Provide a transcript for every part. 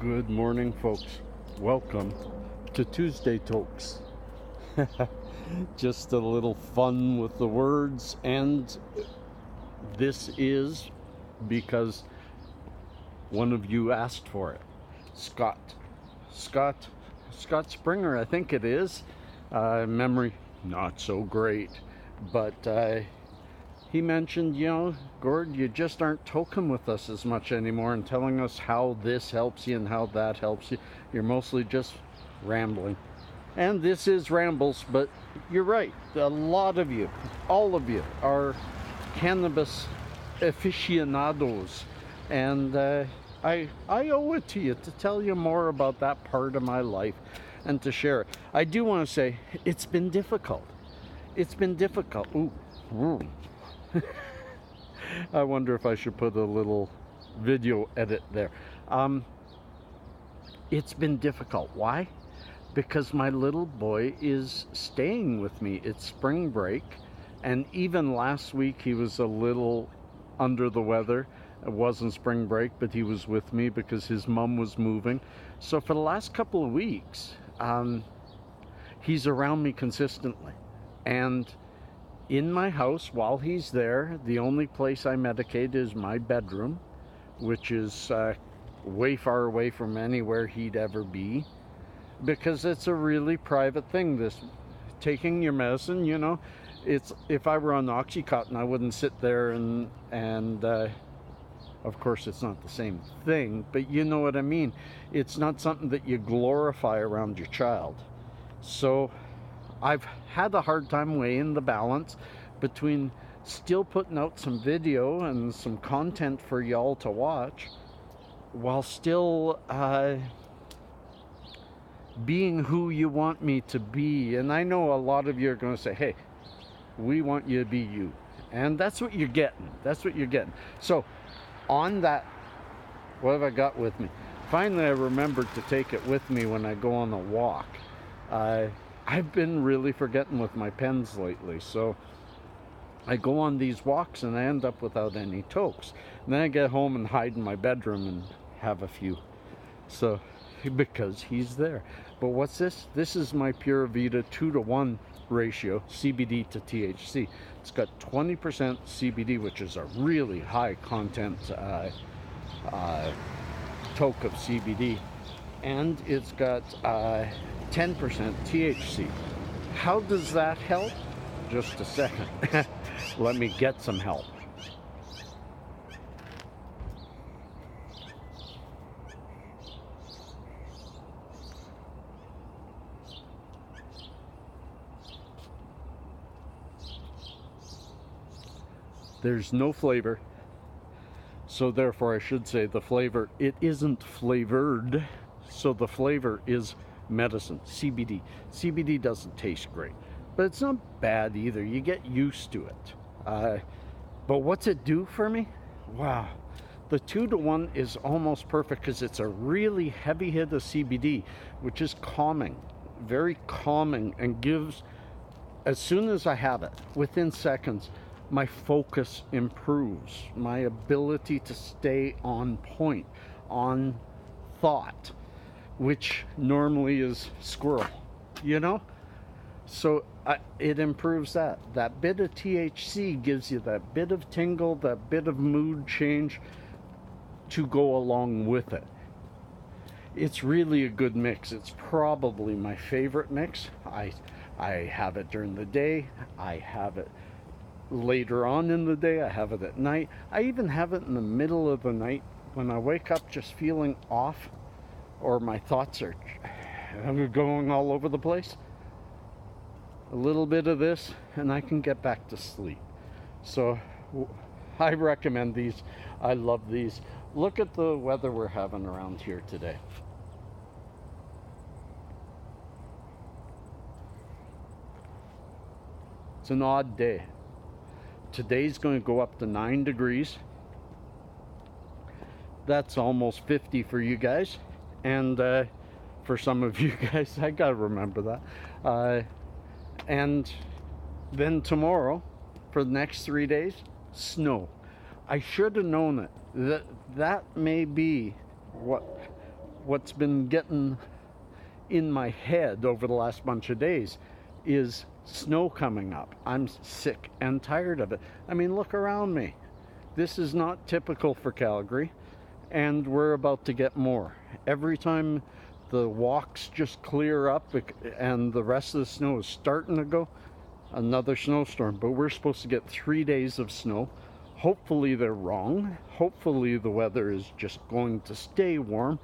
Good morning, folks. Welcome to Tuesday Tokes. Just a little fun with the words, and this is because one of you asked for it. Scott Springer, I think it is. Memory not so great, but he mentioned, Gord, you just aren't toking with us as much anymore and telling us how this helps you and how that helps you. You're mostly just rambling. And this is Rambles, but you're right. A lot of you, all of you, are cannabis aficionados. And I owe it to you to tell you more about that part of my life and to share it. I do want to say it's been difficult. It's been difficult. Ooh. I wonder if I should put a little video edit there. It's been difficult. Why? Because my little boy is staying with me. It's spring break, and even last week he was a little under the weather. It wasn't spring break, but he was with me because his mom was moving. So for the last couple of weeks, he's around me consistently. And in my house, while he's there, the only place I medicate is my bedroom, which is way far away from anywhere he'd ever be, because it's a really private thing. This taking your medicine, it's, if I were on Oxycontin, I wouldn't sit there and of course it's not the same thing, but you know what I mean. It's not something that you glorify around your child. So I've had a hard time weighing the balance between still putting out some video and some content for y'all to watch while still being who you want me to be. And I know a lot of you are going to say, hey, we want you to be you. And that's what you're getting. That's what you're getting. So on that, what have I got with me? Finally, I remembered to take it with me when I go on a walk. I've been really forgetting with my pens lately, so I go on these walks and I end up without any tokes. And then I get home and hide in my bedroom and have a few. So, because he's there. But what's this? This is my Pura Vida 2-to-1 ratio, CBD to THC. It's got 20% CBD, which is a really high content toke of CBD. And it's got 10% THC. How does that help? Just a second. Let me get some help. There's no flavor, so therefore I should say the flavor, it isn't flavored, so the flavor is medicine, CBD. CBD doesn't taste great, but it's not bad either. You get used to it. But what's it do for me? Wow. The 2-to-1 is almost perfect because it's a really heavy hit of CBD, which is calming, very calming, and gives, as soon as I have it, within seconds, my focus improves, my ability to stay on point, on thought, which normally is squirrel, So it improves that. That bit of THC gives you that bit of tingle, that bit of mood change to go along with it. It's really a good mix. It's probably my favorite mix. I have it during the day. I have it later on in the day. I have it at night. I even have it in the middle of the night when I wake up just feeling off, or my thoughts are going all over the place. A little bit of this and I can get back to sleep. So I recommend these. I love these. Look at the weather we're having around here today. It's an odd day. Today's going to go up to 9 degrees. That's almost 50 for you guys. And for some of you guys, I gotta remember that. And then tomorrow, for the next 3 days, snow. I should have known it. That may be what what's been getting in my head over the last bunch of days is snow coming up. I'm sick and tired of it. I mean, look around me. This is not typical for Calgary, and we're about to get more. Every time the walks just clear up and the rest of the snow is starting to go, another snowstorm. But we're supposed to get 3 days of snow. Hopefully they're wrong. Hopefully the weather is just going to stay warm.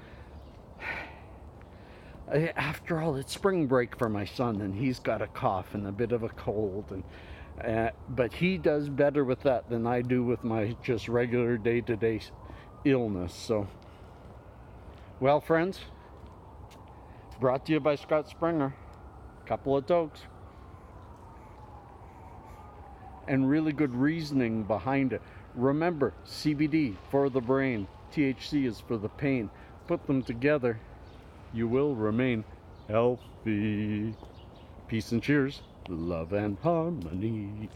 After all, it's spring break for my son, and he's got a cough and a bit of a cold, and but he does better with that than I do with my just regular day-to-day illness. So, well, friends, brought to you by Scott Springer, couple of Tokes, and really good reasoning behind it. Remember, CBD for the brain, THC is for the pain. Put them together, you will remain healthy. Peace and cheers, love and harmony.